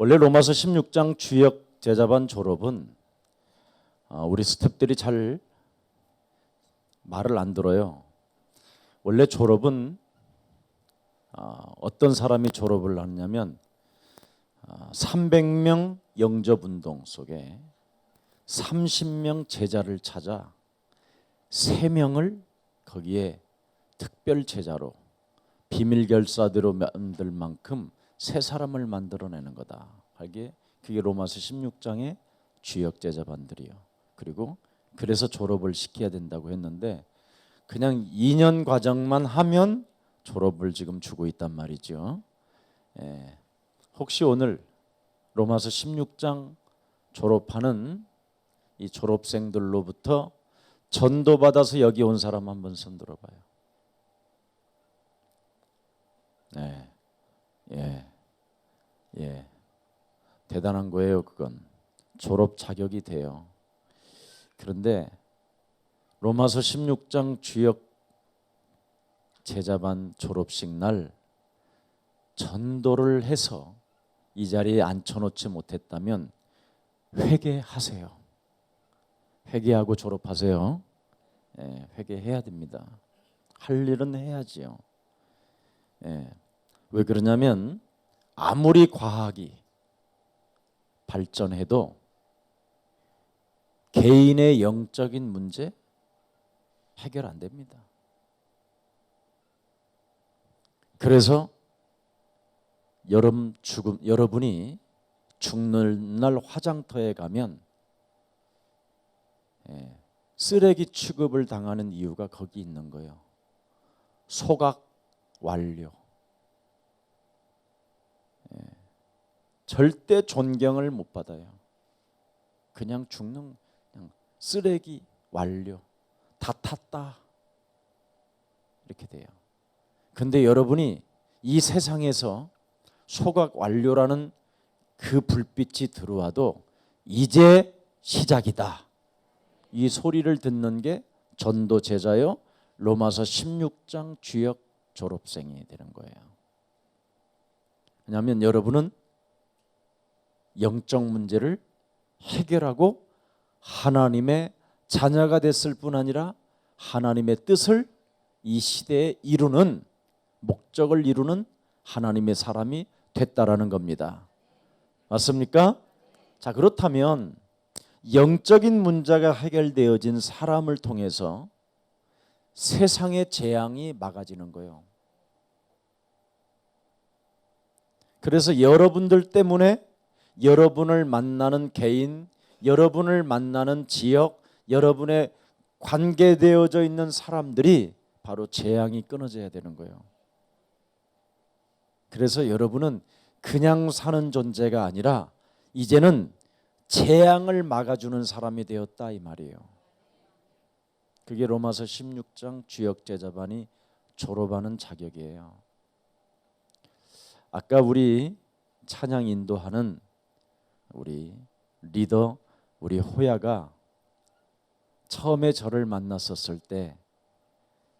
원래 로마서 16장 주역 제자반 졸업은 우리 스태프들이 잘 말을 안 들어요. 원래 졸업은 어떤 사람이 졸업을 하느냐면 300명 영접운동 속에 30명 제자를 찾아 3명을 거기에 특별 제자로 비밀 결사대로 만들 만큼 새 사람을 만들어내는 거다. 그게 로마서 16장의 주역 제자반들이요. 그리고 그래서 졸업을 시켜야 된다고 했는데 그냥 2년 과정만 하면 졸업을 지금 주고 있단 말이죠. 혹시 오늘 로마서 16장 졸업하는 이 졸업생들로부터 전도받아서 여기 온 사람 한번 손 들어봐요. 대단한 거예요. 그건 졸업 자격이 돼요. 그런데 로마서 16장 주역 제자반 졸업식 날 전도를 해서 이 자리에 앉혀놓지 못했다면 회개하세요. 회개하고 졸업하세요. 회개해야 됩니다. 할 일은 해야지요. 왜 그러냐면 아무리 과학이 발전해도 개인의 영적인 문제 해결 안 됩니다. 그래서 여러분이 죽는 날 화장터에 가면 쓰레기 취급을 당하는 이유가 거기 있는 거예요. 소각 완료. 절대 존경을 못 받아요. 그냥 죽는 그냥 쓰레기 완료. 다 탔다. 이렇게 돼요. 근데 여러분이 이 세상에서 소각 완료라는 그 불빛이 들어와도 이제 시작이다. 이 소리를 듣는 게 전도 제자요 로마서 16장 주역 졸업생이 되는 거예요. 왜냐하면 여러분은 영적 문제를 해결하고 하나님의 자녀가 됐을 뿐 아니라 하나님의 뜻을 이 시대에 이루는 목적을 이루는 하나님의 사람이 됐다라는 겁니다. 맞습니까? 자, 그렇다면 영적인 문제가 해결되어진 사람을 통해서 세상의 재앙이 막아지는 거예요. 그래서 여러분들 때문에 여러분을 만나는 개인, 여러분을 만나는 지역, 여러분의 관계되어져 있는 사람들이 바로 재앙이 끊어져야 되는 거예요. 그래서 여러분은 그냥 사는 존재가 아니라 이제는 재앙을 막아주는 사람이 되었다 이 말이에요. 그게 로마서 16장 주역 제자반이 졸업하는 자격이에요. 아까 우리 찬양 인도하는 우리 리더 우리 호야가 처음에 저를 만났었을 때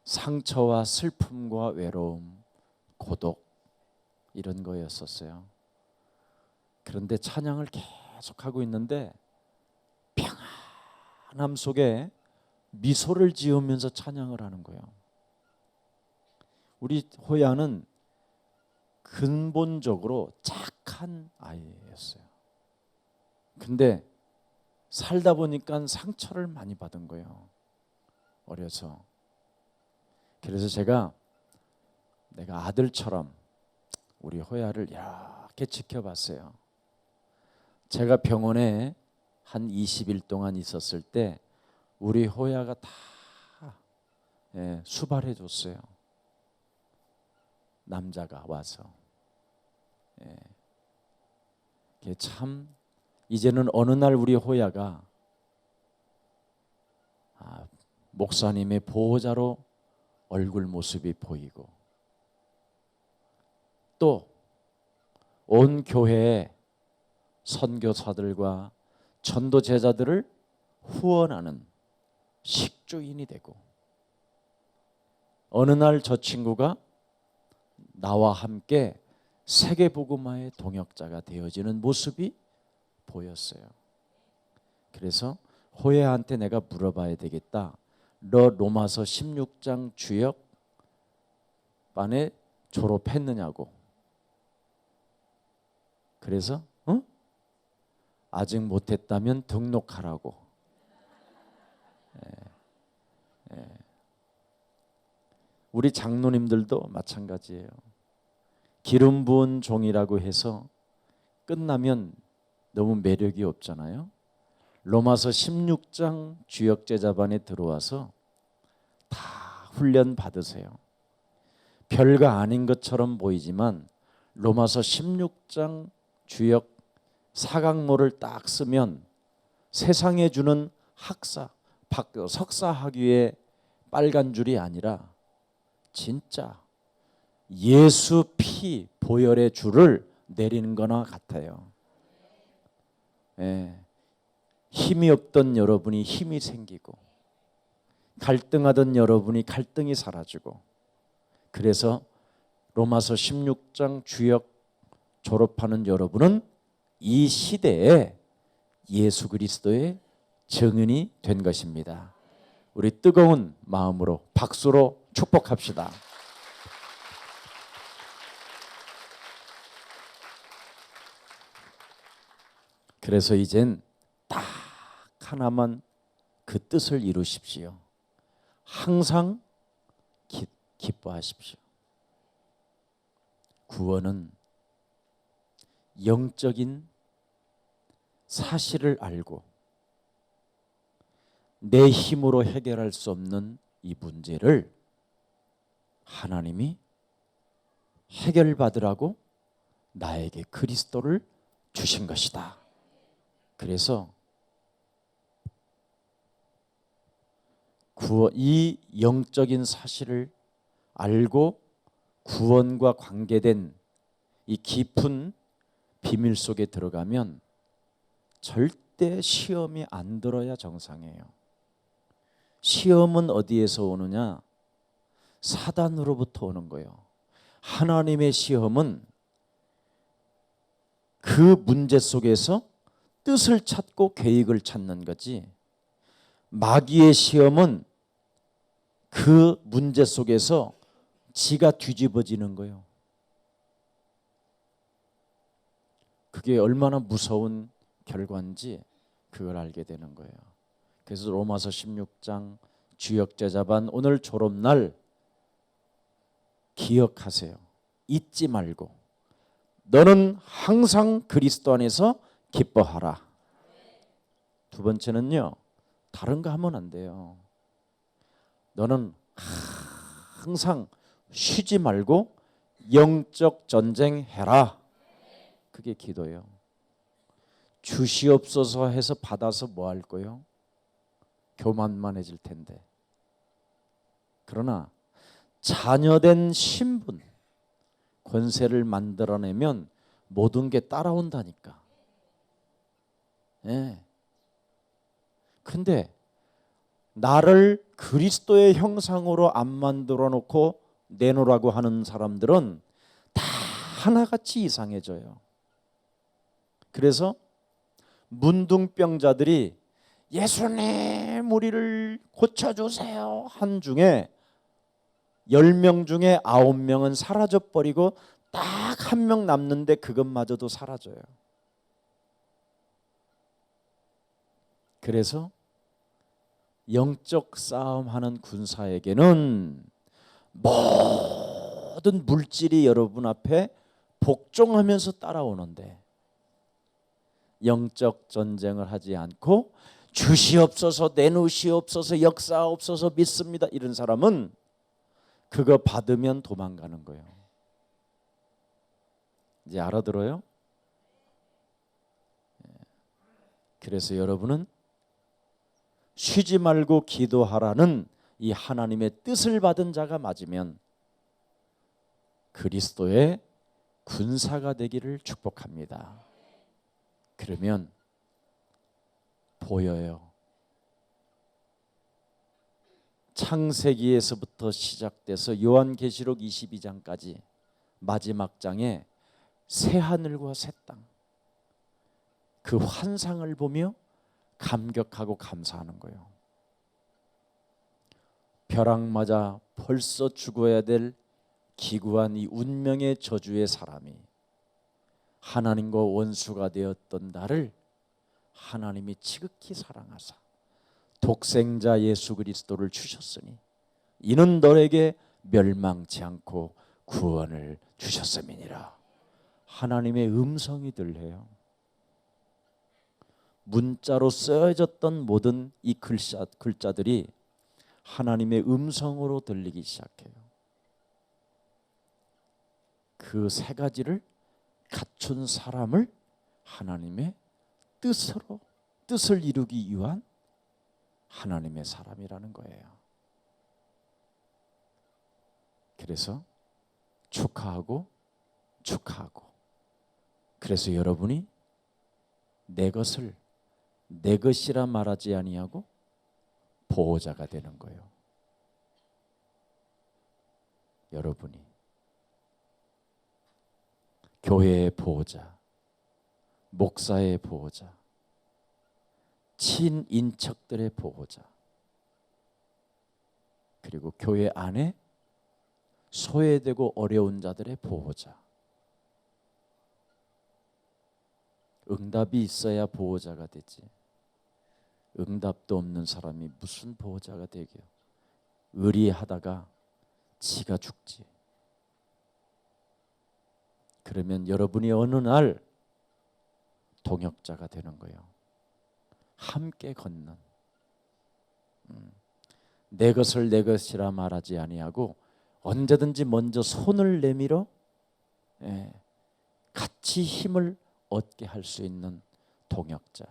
상처와 슬픔과 외로움, 고독 이런 거였었어요. 그런데 찬양을 계속하고 있는데 평안함 속에 미소를 지으면서 찬양을 하는 거예요. 우리 호야는 근본적으로 착한 아이였어요. 근데 살다 보니까 상처를 많이 받은 거예요. 어려서. 그래서 내가 아들처럼 우리 호야를 이렇게 지켜봤어요. 제가 병원에 한 20일 동안 있었을 때 우리 호야가 다 수발해 줬어요. 남자가 와서. 참 이제는 어느 날 우리 호야가 목사님의 보호자로 얼굴 모습이 보이고 또 온 교회에 선교사들과 전도 제자들을 후원하는 식주인이 되고 어느 날 저 친구가 나와 함께 세계복음화의 동역자가 되어지는 모습이 보였어요. 그래서 호야한테 내가 물어봐야 되겠다. 너 로마서 16장 주역반에 졸업했느냐고. 그래서 아직 못했다면 등록하라고. 우리 장로님들도 마찬가지예요. 기름 부은 종이라고 해서 끝나면 너무 매력이 없잖아요. 로마서 16장 주역 제자반에 들어와서 다 훈련 받으세요. 별거 아닌 것처럼 보이지만 로마서 16장 주역 사각모를 딱 쓰면 세상에 주는 학사, 석사 학위의 빨간 줄이 아니라 진짜 예수 피 보혈의 줄을 내리는 거나 같아요. 예. 힘이 없던 여러분이 힘이 생기고, 갈등하던 여러분이 갈등이 사라지고, 그래서 로마서 16장 주역 졸업하는 여러분은 이 시대에 예수 그리스도의 증인이 된 것입니다. 우리 뜨거운 마음으로 박수로 축복합시다. 그래서 이젠 딱 하나만 그 뜻을 이루십시오. 항상 기뻐하십시오. 구원은 영적인 사실을 알고 내 힘으로 해결할 수 없는 이 문제를 하나님이 해결받으라고 나에게 그리스도를 주신 것이다. 그래서 이 영적인 사실을 알고 구원과 관계된 이 깊은 비밀 속에 들어가면 절대 시험이 안 들어야 정상이에요. 시험은 어디에서 오느냐? 사단으로부터 오는 거예요. 하나님의 시험은 그 문제 속에서 뜻을 찾고 계획을 찾는 거지, 마귀의 시험은 그 문제 속에서 지가 뒤집어지는 거예요. 그게 얼마나 무서운 결과인지 그걸 알게 되는 거예요. 그래서 로마서 16장 주역 제자반 오늘 졸업날 기억하세요. 잊지 말고 너는 항상 그리스도 안에서 기뻐하라. 두 번째는요, 다른 거 하면 안 돼요. 너는 항상 쉬지 말고 영적 전쟁 해라. 그게 기도예요. 주시옵소서 해서 받아서 뭐 할 거예요? 교만만해질 텐데. 그러나 자녀된 신분, 권세를 만들어내면 모든 게 따라온다니까. 예. 근데 나를 그리스도의 형상으로 안 만들어 놓고 내놓으라고 하는 사람들은 다 하나같이 이상해져요. 그래서 문둥병자들이 예수님 우리를 고쳐주세요 한 중에 10명 중에 9명은 사라져버리고 딱 한 명 남는데 그것마저도 사라져요. 그래서 영적 싸움하는 군사에게는 모든 물질이 여러분 앞에 복종하면서 따라오는데, 영적 전쟁을 하지 않고 주시옵소서, 내놓으시옵소서, 역사옵소서, 믿습니다 이런 사람은 그거 받으면 도망가는 거예요. 이제 알아들어요? 그래서 여러분은 쉬지 말고 기도하라는 이 하나님의 뜻을 받은 자가 맞으면 그리스도의 군사가 되기를 축복합니다. 그러면 보여요. 창세기에서부터 시작돼서 요한계시록 22장까지 마지막 장에 새 하늘과 새 땅, 그 환상을 보며 감격하고 감사하는 거예요. 벼락 맞아 벌써 죽어야 될 기구한 이 운명의 저주의 사람이 하나님과 원수가 되었던 나를 하나님이 지극히 사랑하사 독생자 예수 그리스도를 주셨으니 이는 너에게 멸망치 않고 구원을 주셨음이니라. 하나님의 음성이 들려요. 문자로 쓰여졌던 모든 이 글자들이 하나님의 음성으로 들리기 시작해요. 그 세 가지를 갖춘 사람을 하나님의 뜻을 이루기 위한 하나님의 사람이라는 거예요. 그래서 축하하고 그래서 여러분이 내 것을 내 것이라 말하지 아니하고 보호자가 되는 거예요. 여러분이 교회의 보호자, 목사의 보호자, 친인척들의 보호자, 그리고 교회 안에 소외되고 어려운 자들의 보호자. 응답이 있어야 보호자가 되지. 응답도 없는 사람이 무슨 보호자가 되게요. 의리하다가 지가 죽지. 그러면 여러분이 어느 날 동역자가 되는 거예요. 함께 걷는. 내 것을 내 것이라 말하지 아니하고 언제든지 먼저 손을 내밀어 같이 힘을 얻게 할 수 있는 동역자.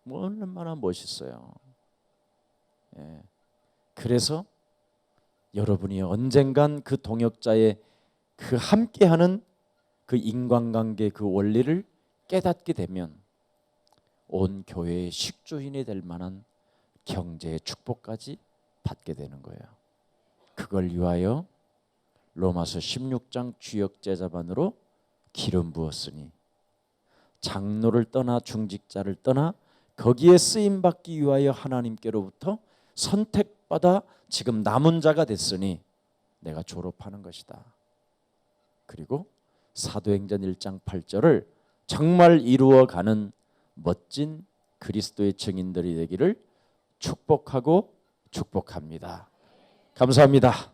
얼마나 멋있어요. 그래서 여러분이 언젠간 그 동역자의 그 함께하는 그 인간관계 그 원리를 깨닫게 되면 온 교회의 식주인이 될 만한 경제의 축복까지 받게 되는 거예요. 그걸 위하여 로마서 16장 주역 제자반으로 기름 부었으니 장로를 떠나 중직자를 떠나 거기에 쓰임 받기 위하여 하나님께로부터 선택받아 지금 남은 자가 됐으니 내가 졸업하는 것이다. 그리고 사도행전 1장 8절을 정말 이루어가는 멋진 그리스도의 증인들이 되기를 축복하고 축복합니다. 감사합니다.